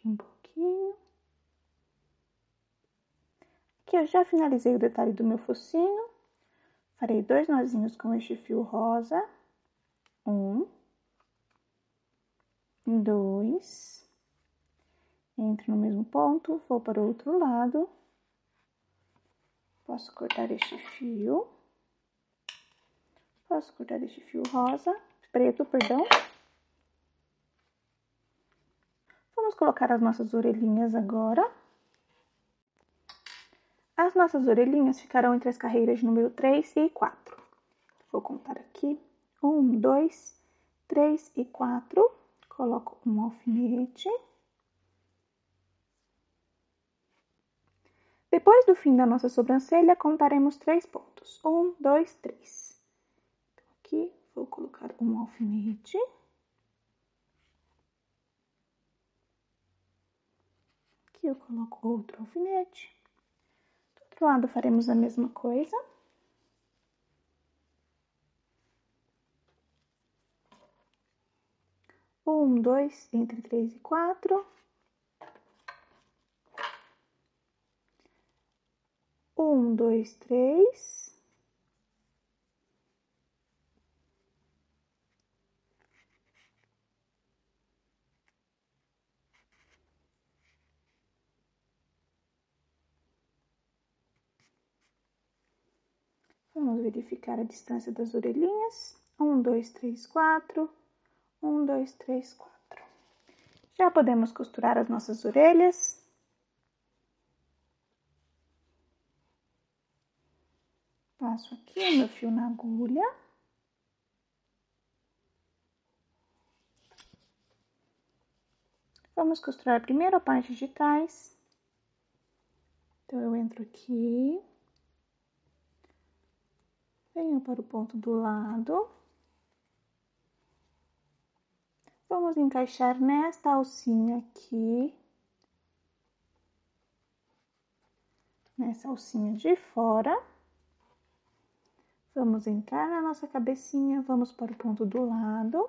[SPEAKER 1] aqui um pouquinho. Aqui eu já finalizei o detalhe do meu focinho. Farei 2 nozinhos com este fio rosa. 1, 2. Entro no mesmo ponto, vou para o outro lado. Posso cortar este fio. Posso cortar este fio rosa, preto, perdão. Vamos colocar as nossas orelhinhas agora. As nossas orelhinhas ficarão entre as carreiras número 3 e 4. Vou contar aqui. 1, 2, 3 e 4. Coloco um alfinete. Depois do fim da nossa sobrancelha, contaremos 3 pontos. 1, 2, 3. Então, aqui vou colocar um alfinete. Aqui eu coloco outro alfinete. Do outro lado faremos a mesma coisa. Um, 2, entre 3 e 4. 1, 2, 3. Vamos verificar a distância das orelhinhas. 1, 2, 3, 4. 1, 2, 3, 4. Já podemos costurar as nossas orelhas. Passo aqui o meu fio na agulha. Vamos costurar primeiro a parte de trás. Então, eu entro aqui. Venho para o ponto do lado. Vamos encaixar nesta alcinha aqui. Nessa alcinha de fora. Vamos entrar na nossa cabecinha, vamos para o ponto do lado.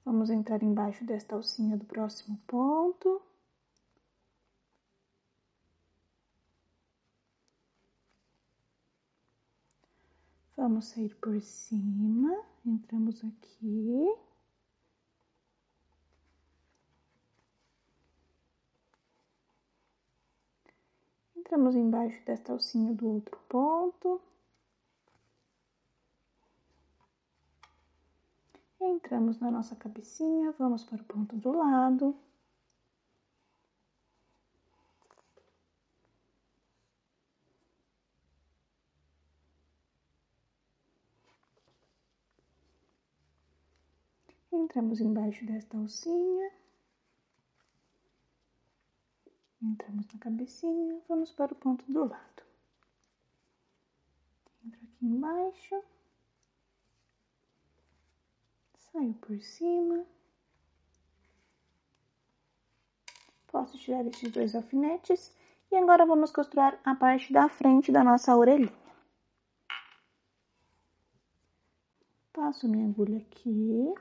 [SPEAKER 1] Vamos entrar embaixo desta alcinha do próximo ponto. Vamos sair por cima, entramos aqui. Entramos embaixo desta alcinha do outro ponto. Entramos na nossa cabecinha, vamos para o ponto do lado. Entramos embaixo desta alcinha. Entramos na cabecinha, vamos para o ponto do lado. Entro aqui embaixo. Saio por cima. Posso tirar estes 2 alfinetes. E agora vamos costurar a parte da frente da nossa orelhinha. Passo minha agulha aqui.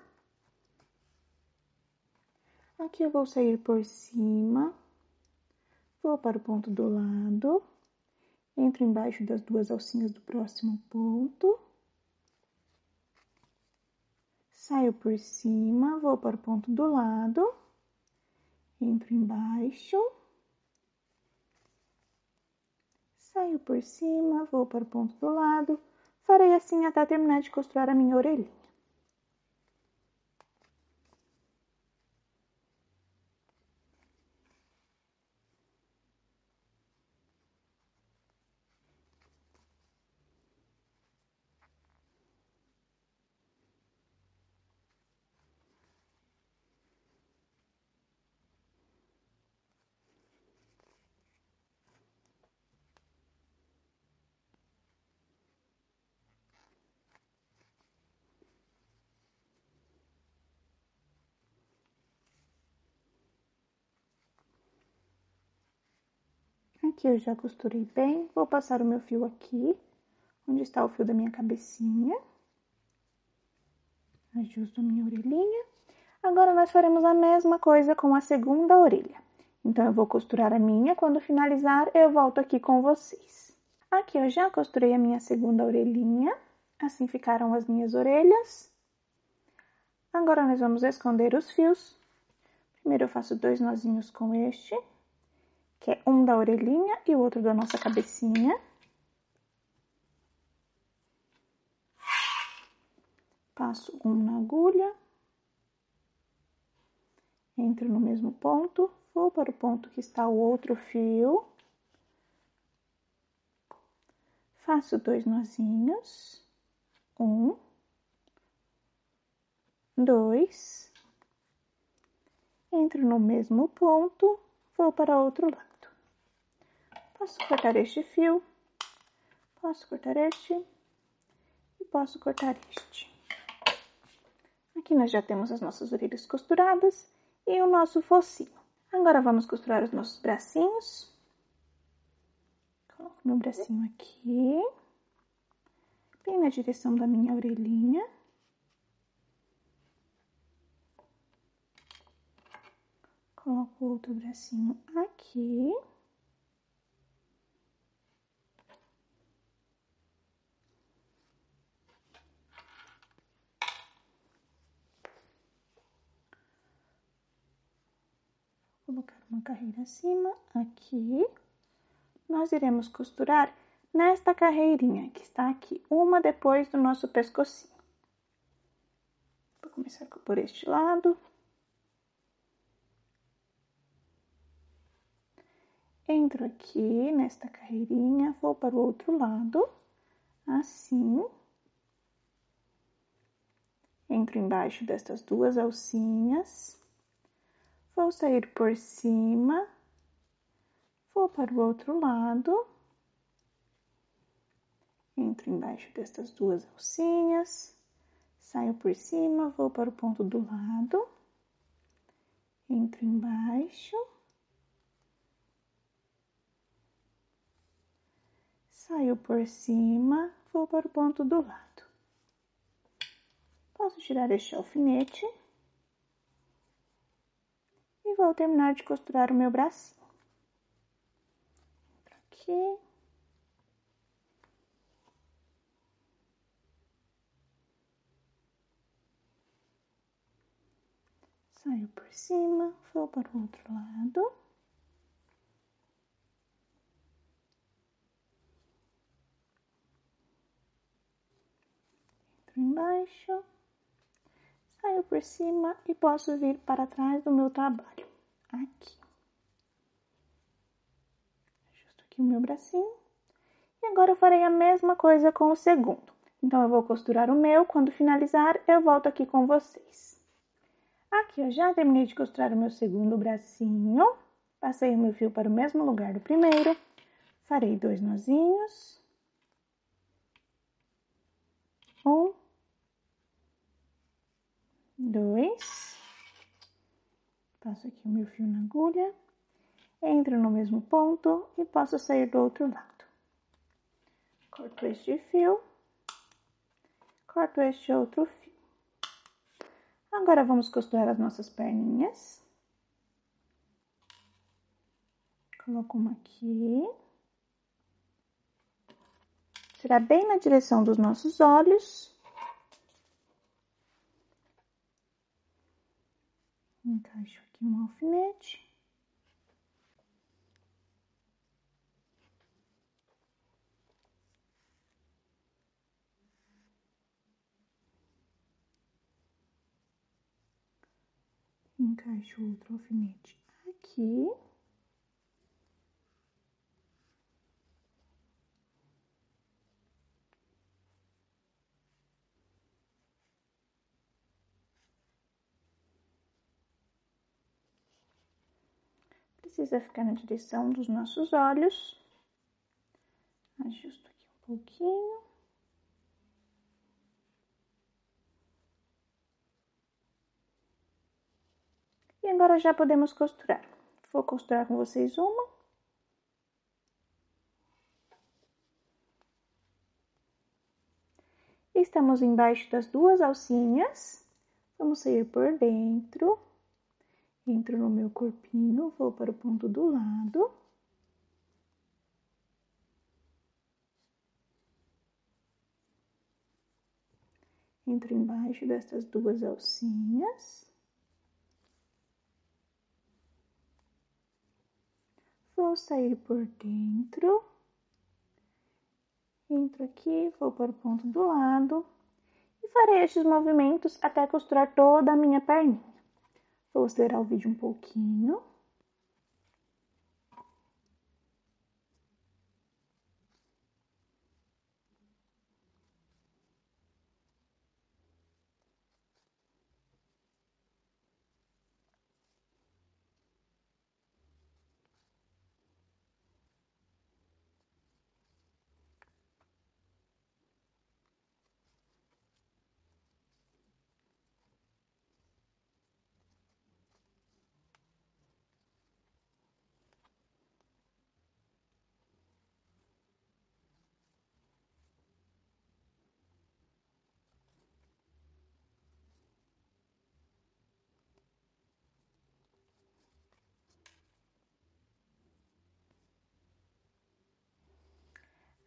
[SPEAKER 1] Aqui eu vou sair por cima. Vou para o ponto do lado. Entro embaixo das 2 alcinhas do próximo ponto. Saio por cima, vou para o ponto do lado. Entro embaixo. Saio por cima, vou para o ponto do lado. Farei assim até terminar de costurar a minha orelhinha. Aqui eu já costurei bem, vou passar o meu fio aqui, onde está o fio da minha cabecinha. Ajusto a minha orelhinha. Agora, nós faremos a mesma coisa com a segunda orelha. Então, eu vou costurar a minha. Quando finalizar, eu volto aqui com vocês. Aqui, eu já costurei a minha segunda orelhinha. Assim ficaram as minhas orelhas. Agora, nós vamos esconder os fios. Primeiro, eu faço 2 nozinhos com este, que é um da orelhinha e o outro da nossa cabecinha. Passo um na agulha. Entro no mesmo ponto, vou para o ponto que está o outro fio. Faço 2 nozinhos. 1, 2. Entro no mesmo ponto, vou para o outro lado. Posso cortar este fio, posso cortar este e posso cortar este. Aqui nós já temos as nossas orelhas costuradas e o nosso focinho. Agora vamos costurar os nossos bracinhos. Coloco meu bracinho aqui, bem na direção da minha orelhinha. Coloco o outro bracinho aqui. Vou colocar uma carreira acima, aqui. Nós iremos costurar nesta carreirinha que está aqui, uma depois do nosso pescocinho. Vou começar por este lado. Entro aqui nesta carreirinha, vou para o outro lado, assim. Entro embaixo destas 2 alcinhas. Vou sair por cima. Vou para o outro lado. Entro embaixo destas 2 alcinhas. Saio por cima, vou para o ponto do lado. Entro embaixo. Saio por cima, vou para o ponto do lado. Posso tirar este alfinete. E vou terminar de costurar o meu bracinho. Entro aqui. Saio por cima, vou para o outro lado. Entro embaixo. Saio por cima e posso vir para trás do meu trabalho. Aqui. Ajusto aqui o meu bracinho. E agora eu farei a mesma coisa com o segundo. Então, eu vou costurar o meu. Quando finalizar, eu volto aqui com vocês. Aqui, eu já terminei de costurar o meu segundo bracinho. Passei o meu fio para o mesmo lugar do primeiro. Farei 2 nozinhos. 1, 2. Passo aqui o meu fio na agulha. Entro no mesmo ponto e posso sair do outro lado. Corto este fio. Corto este outro fio. Agora, vamos costurar as nossas perninhas. Coloco uma aqui. Será bem na direção dos nossos olhos. Encaixo aqui um alfinete. Encaixo outro alfinete aqui. Precisa ficar na direção dos nossos olhos. Ajusto aqui um pouquinho. E agora já podemos costurar. Vou costurar com vocês uma. Estamos embaixo das 2 alcinhas. Vamos sair por dentro. Entro no meu corpinho, vou para o ponto do lado. Entro embaixo dessas duas alcinhas. Vou sair por dentro. Entro aqui, vou para o ponto do lado. E farei estes movimentos até costurar toda a minha perninha. Vou acelerar o vídeo um pouquinho.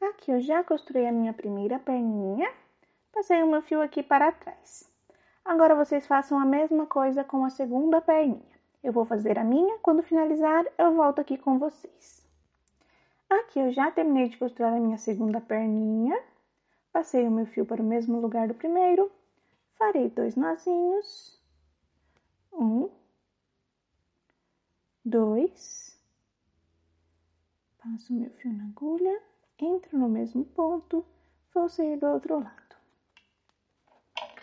[SPEAKER 1] Aqui eu já costurei a minha primeira perninha, passei o meu fio aqui para trás. Agora vocês façam a mesma coisa com a segunda perninha. Eu vou fazer a minha, quando finalizar eu volto aqui com vocês. Aqui eu já terminei de costurar a minha segunda perninha, passei o meu fio para o mesmo lugar do primeiro, farei 2 nozinhos, 1, 2, passo o meu fio na agulha, entro no mesmo ponto, vou sair do outro lado.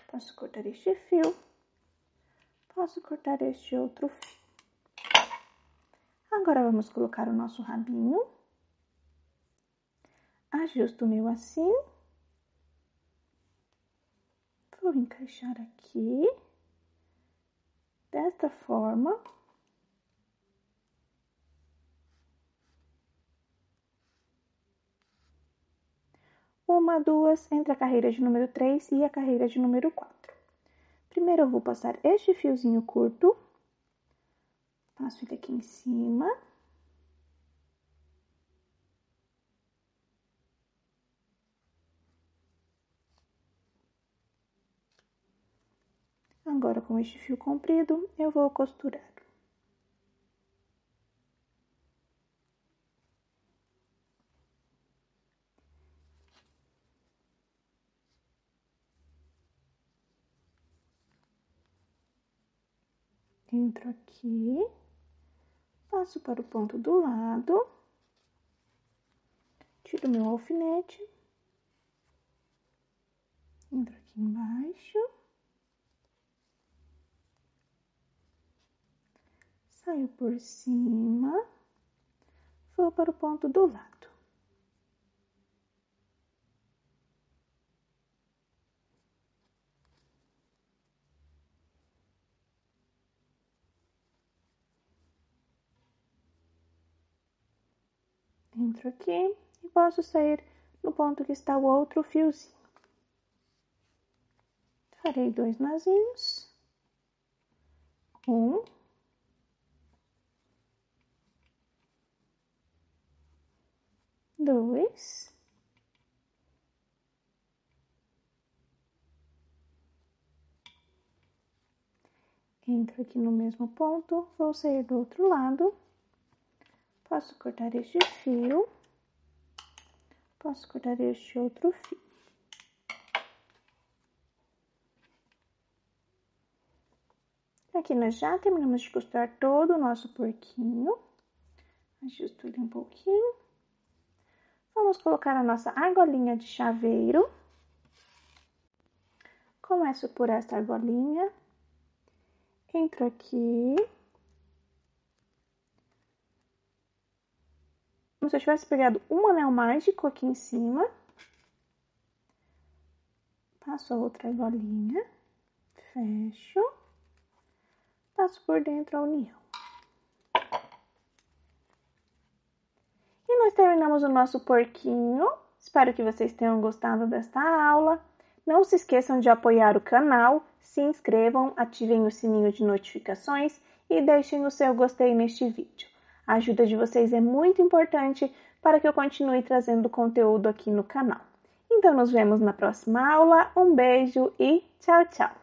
[SPEAKER 1] Posso cortar este fio, posso cortar este outro fio. Agora vamos colocar o nosso rabinho. Ajusto o meu assim. Vou encaixar aqui, desta forma. Uma, duas, entre a carreira de número 3 e a carreira de número 4. Primeiro eu vou passar este fiozinho curto, passo ele aqui em cima. Agora, com este fio comprido, eu vou costurar. Entro aqui, passo para o ponto do lado, tiro meu alfinete, entro aqui embaixo, saio por cima, vou para o ponto do lado. Entro aqui e posso sair no ponto que está o outro fiozinho. Farei 2 nozinhos. 1, 2, entro aqui no mesmo ponto, vou sair do outro lado. Posso cortar este fio, posso cortar este outro fio. Aqui nós já terminamos de costurar todo o nosso porquinho. Ajusto ele um pouquinho. Vamos colocar a nossa argolinha de chaveiro. Começo por esta argolinha. Entro aqui. Como se eu tivesse pegado um anel mágico aqui em cima. Passo a outra argolinha. Fecho. Passo por dentro a união. E nós terminamos o nosso porquinho. Espero que vocês tenham gostado desta aula. Não se esqueçam de apoiar o canal, se inscrevam, ativem o sininho de notificações e deixem o seu gostei neste vídeo. A ajuda de vocês é muito importante para que eu continue trazendo conteúdo aqui no canal. Então, nos vemos na próxima aula. Um beijo e tchau, tchau!